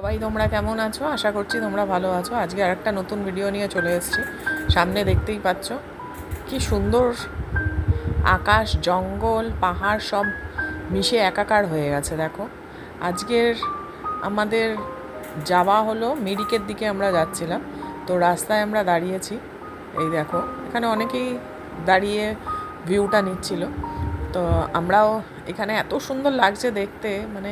সবাই তোমরা কেমন আছো? আশা করছি তোমরা ভালো আছো। আজকে আরেকটা নতুন ভিডিও নিয়ে চলে এসেছি। সামনে দেখতেই পাচ্ছ কি সুন্দর আকাশ, জঙ্গল, পাহাড় সব মিশে একাকার হয়ে গেছে। দেখো, আজকের আমাদের যাওয়া হলো মিরিকের দিকে। আমরা যাচ্ছিলাম, তো রাস্তায় আমরা দাঁড়িয়েছি। এই দেখো, এখানে অনেকেই দাঁড়িয়ে ভিউটা নিচ্ছিল। তো আমরাও এখানে, এত সুন্দর লাগছে দেখতে, মানে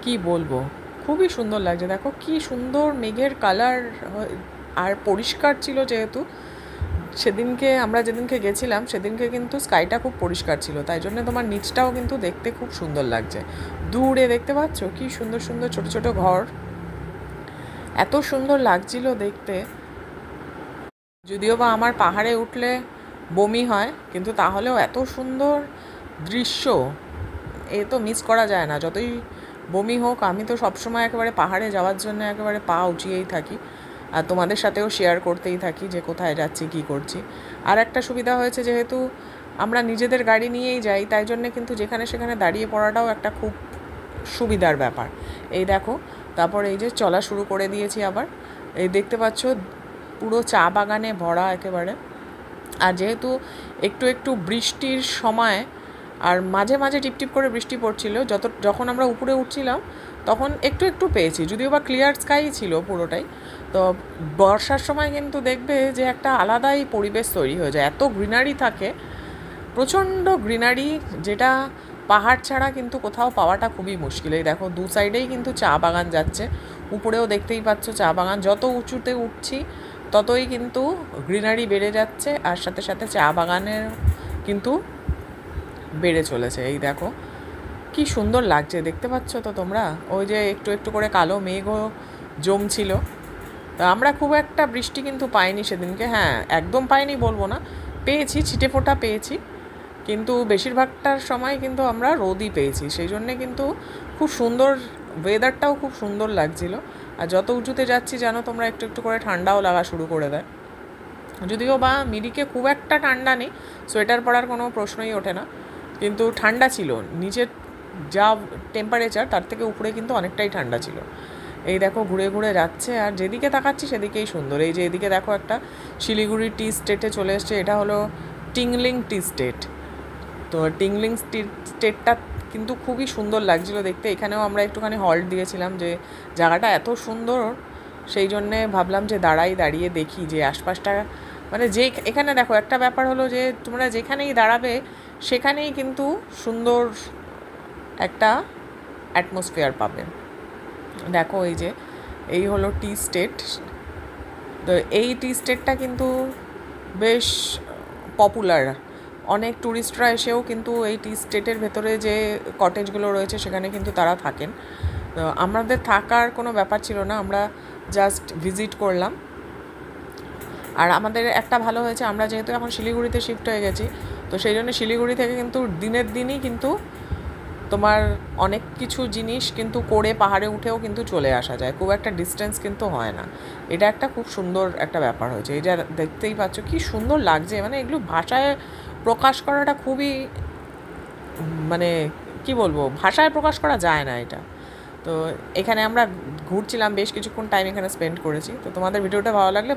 কি বলবো, খুবই সুন্দর লাগছে। দেখো কি সুন্দর মেঘের কালার, আর পরিষ্কার ছিল যেহেতু। সেদিনকে আমরা যেদিনকে গেছিলাম সেদিনকে কিন্তু স্কাইটা খুব পরিষ্কার ছিল, তাই জন্য তোমার নিচটাও কিন্তু দেখতে খুব সুন্দর লাগছে। দূরে দেখতে পাচ্ছ কি সুন্দর সুন্দর ছোট ছোট ঘর, এত সুন্দর লাগছিল দেখতে। যদিও বা আমার পাহাড়ে উঠলে বমি হয়, কিন্তু তাহলেও এত সুন্দর দৃশ্য এ তো মিস করা যায় না। যতই বমি হোক, আমি তো সবসময় একেবারে পাহাড়ে যাওয়ার জন্য একেবারে পা উঁচিয়েই থাকি, আর তোমাদের সাথেও শেয়ার করতেই থাকি যে কোথায় যাচ্ছি, কী করছি। আর একটা সুবিধা হয়েছে, যেহেতু আমরা নিজেদের গাড়ি নিয়েই যাই, তাই জন্যে কিন্তু যেখানে সেখানে দাঁড়িয়ে পড়াটাও একটা খুব সুবিধার ব্যাপার। এই দেখো, তারপর এই যে চলা শুরু করে দিয়েছি আবার। এই দেখতে পাচ্ছ পুরো চা বাগানে ভরা একেবারে। আর যেহেতু একটু একটু বৃষ্টির সময়, আর মাঝে মাঝে টিপটিপ করে বৃষ্টি পড়ছিল, যখন আমরা উপরে উঠছিলাম তখন একটু একটু পেয়েছি, যদিও বা ক্লিয়ার স্কাই ছিল পুরোটাই। তো বর্ষার সময় কিন্তু দেখবে যে একটা আলাদাই পরিবেশ তৈরি হয়ে যায়, এত গ্রিনারি থাকে, প্রচণ্ড গ্রিনারি, যেটা পাহাড় ছাড়া কিন্তু কোথাও পাওয়াটা খুবই মুশকিল। এই দেখো, দু সাইডেই কিন্তু চা বাগান যাচ্ছে, উপরেও দেখতেই পাচ্ছ চা বাগান। যত উঁচুতে উঠছি ততই কিন্তু গ্রিনারি বেড়ে যাচ্ছে, আর সাথে সাথে চা বাগানের কিন্তু বেড়ে চলেছে। এই দেখো কি সুন্দর লাগছে, দেখতে পাচ্ছ তো তোমরা? ওই যে একটু একটু করে কালো মেঘও জমছিল। তা আমরা খুব একটা বৃষ্টি কিন্তু পাইনি সেদিনকে। হ্যাঁ, একদম পাইনি বলবো না, পেয়েছি, ছিটে ফোঁটা পেয়েছি, কিন্তু বেশিরভাগটার সময় কিন্তু আমরা রোদই পেয়েছি। সেই জন্যে কিন্তু খুব সুন্দর, ওয়েদারটাও খুব সুন্দর লাগছিল। আর যত উঁচুতে যাচ্ছি জানো তোমরা, একটু একটু করে ঠান্ডাও লাগা শুরু করে দেয়। যদিও বা মিরিকে খুব একটা ঠান্ডা নেই, সোয়েটার পরার কোনো প্রশ্নই ওঠে না, কিন্তু ঠান্ডা ছিল। নিচের যা টেম্পারেচার তার থেকে উপরে কিন্তু অনেকটাই ঠান্ডা ছিল। এই দেখো ঘুরে ঘুরে যাচ্ছে, আর যেদিকে তাকাচ্ছি সেদিকেই সুন্দর। এই যে এদিকে দেখো, একটা শিলিগুড়ি টি স্টেটে চলে এসছে, এটা হলো টিংলিং টি স্টেট। তো টিংলিং টি স্টেটটা কিন্তু খুবই সুন্দর লাগছিল দেখতে। এখানেও আমরা একটুখানি হল্ট দিয়েছিলাম, যে জায়গাটা এত সুন্দর, সেই জন্যে ভাবলাম যে দাঁড়িয়ে দেখি যে আশপাশটা, মানে যে এখানে দেখো একটা ব্যাপার হলো যে তোমরা যেখানেই দাঁড়াবে সেখানেই কিন্তু সুন্দর একটা অ্যাটমসফিয়ার পাবে। দেখো এই যে এই হলো টি স্টেট। তো এই টি স্টেটটা কিন্তু বেশ পপুলার, অনেক ট্যুরিস্টরা এসেও কিন্তু এই টি স্টেটের ভেতরে যে কটেজগুলো রয়েছে সেখানে কিন্তু তারা থাকেন। তো আমাদের থাকার কোনো ব্যাপার ছিল না, আমরা জাস্ট ভিজিট করলাম। আর আমাদের একটা ভালো হয়েছে, আমরা যেহেতু এখন শিলিগুড়িতে শিফট হয়ে গেছি, তো সেই জন্য শিলিগুড়ি থেকে কিন্তু দিনের দিনই কিন্তু তোমার অনেক কিছু জিনিস কিন্তু করে পাহাড়ে উঠেও কিন্তু চলে আসা যায়, খুব একটা ডিস্টেন্স কিন্তু হয় না। এটা একটা খুব সুন্দর একটা ব্যাপার হয়েছে। এই যে দেখতেই পাচ্ছ কি সুন্দর লাগছে, মানে এগুলো ভাষায় প্রকাশ করাটা খুবই, মানে কি বলবো, ভাষায় প্রকাশ করা যায় না এটা। তো এখানে আমরা ঘুরছিলাম, বেশ কিছুক্ষণ টাইম এখানে স্পেন্ড করেছি। তো তোমাদের ভিডিওটা ভালো লাগলে